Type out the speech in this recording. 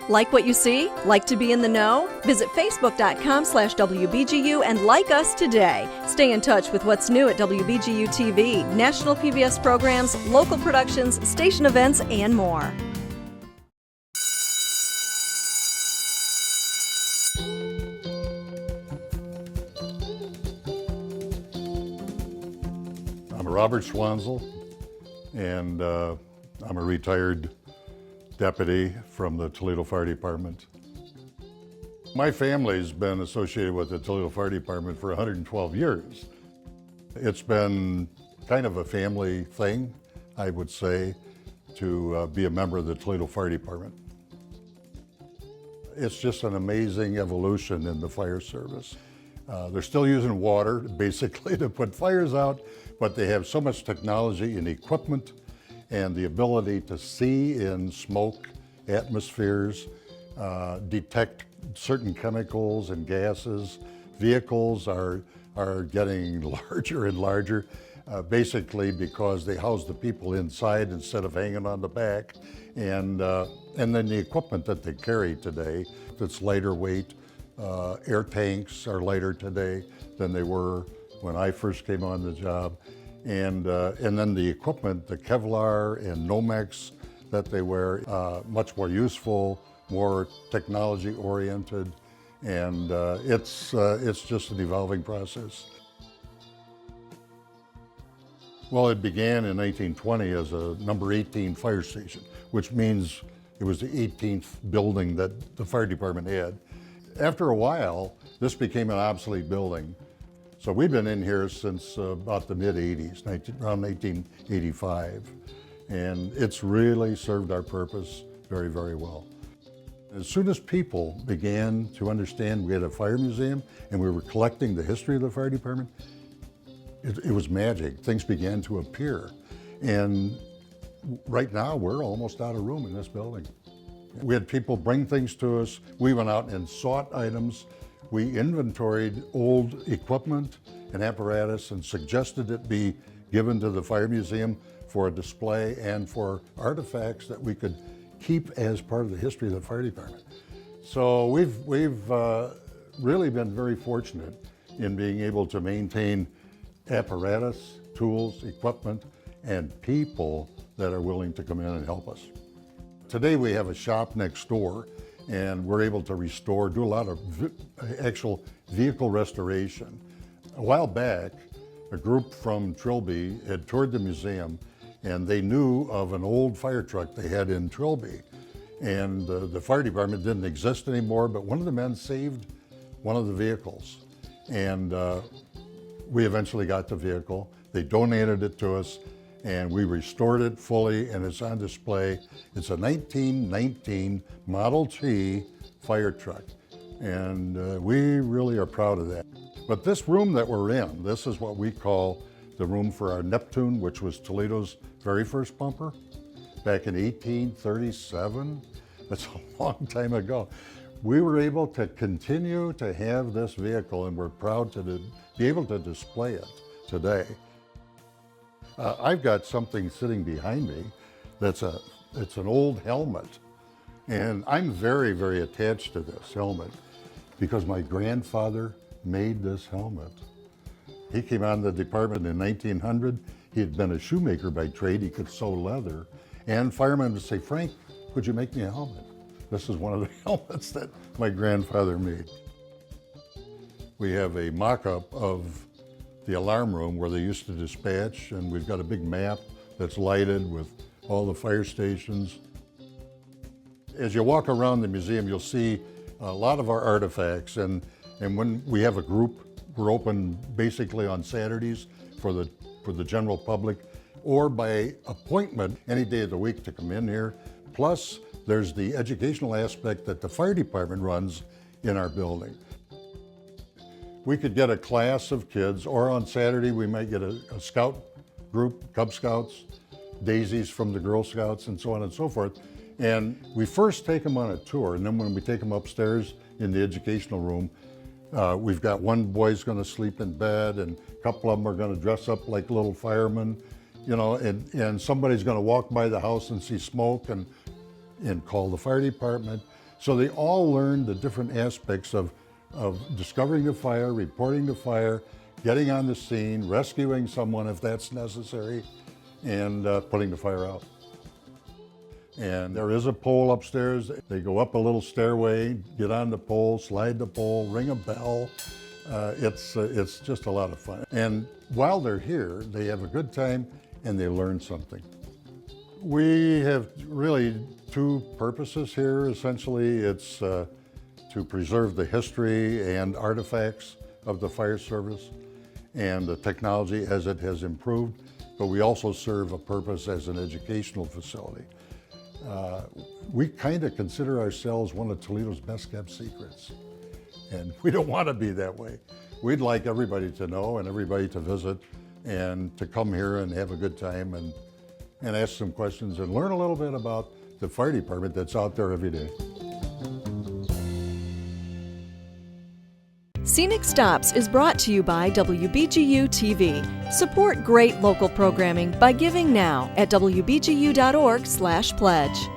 Like what you see? Like to be in the know? Visit facebook.com/WBGU and like us today. Stay in touch with what's new at WBGU-TV, national PBS programs, local productions, station events, and more. I'm Robert Swanzel, and I'm a retired deputy from the Toledo Fire Department. My family's been associated with the Toledo Fire Department for 112 years. It's been kind of a family thing, I would say, to be a member of the Toledo Fire Department. It's just an amazing evolution in the fire service. They're still using water, basically, to put fires out, but they have so much technology and equipment and the ability to see in smoke atmospheres, detect certain chemicals and gases. Vehicles are getting larger and larger, basically because they house the people inside instead of hanging on the back. And then the equipment that they carry today, that's lighter weight. Air tanks are lighter today than they were when I first came on the job. And then the equipment, the Kevlar and Nomex that they wear, much more useful, more technology oriented, and it's just an evolving process. Well, it began in 1920 as a number 18 fire station, which means it was the 18th building that the fire department had. After a while, this became an obsolete building. So we've been in here since about the mid-'80s, around 1985. And it's really served our purpose very, very well. As soon as people began to understand we had a fire museum and we were collecting the history of the fire department, it was magic. Things began to appear. And right now, we're almost out of room in this building. We had people bring things to us. We went out and sought items. We inventoried old equipment and apparatus and suggested it be given to the Fire Museum for a display and for artifacts that we could keep as part of the history of the fire department. So we've really been very fortunate in being able to maintain apparatus, tools, equipment, and people that are willing to come in and help us. Today we have a shop next door, and we're able to restore, do a lot of actual vehicle restoration. A while back, a group from Trilby had toured the museum, and they knew of an old fire truck they had in Trilby. And the fire department didn't exist anymore, but one of the men saved one of the vehicles. And we eventually got the vehicle. They donated it to us, and we restored it fully, and it's on display. It's a 1919 Model T fire truck, and we really are proud of that. But this room that we're in, this is what we call the room for our Neptune, which was Toledo's very first bumper back in 1837. That's a long time ago. We were able to continue to have this vehicle, and we're proud to be able to display it today. I've got something sitting behind me it's an old helmet. And I'm very, very attached to this helmet because my grandfather made this helmet. He came on the department in 1900. He had been a shoemaker by trade. He could sew leather. And firemen would say, "Frank, could you make me a helmet?" This is one of the helmets that my grandfather made. We have a mock-up of the alarm room where they used to dispatch, and we've got a big map that's lighted with all the fire stations. As you walk around the museum, you'll see a lot of our artifacts, and when we have a group, we're open basically on Saturdays for the general public, or by appointment any day of the week to come in here. Plus, there's the educational aspect that the fire department runs in our building. We could get a class of kids, or on Saturday we might get a scout group, Cub Scouts, daisies from the Girl Scouts, and so on and so forth. And we first take them on a tour, and then when we take them upstairs in the educational room, we've got one boy's going to sleep in bed, and a couple of them are going to dress up like little firemen, you know, and somebody's going to walk by the house and see smoke and call the fire department. So they all learn the different aspects of discovering the fire, reporting the fire, getting on the scene, rescuing someone if that's necessary, and putting the fire out. And there is a pole upstairs. They go up a little stairway, get on the pole, slide the pole, ring a bell. It's just a lot of fun. And while they're here, they have a good time and they learn something. We have really two purposes here. Essentially, it's to preserve the history and artifacts of the fire service and the technology as it has improved, but we also serve a purpose as an educational facility. We kind of consider ourselves one of Toledo's best kept secrets, and we don't want to be that way. We'd like everybody to know and everybody to visit and to come here and have a good time and ask some questions and learn a little bit about the fire department that's out there every day. Scenic Stops is brought to you by WBGU-TV. Support great local programming by giving now at wbgu.org/pledge.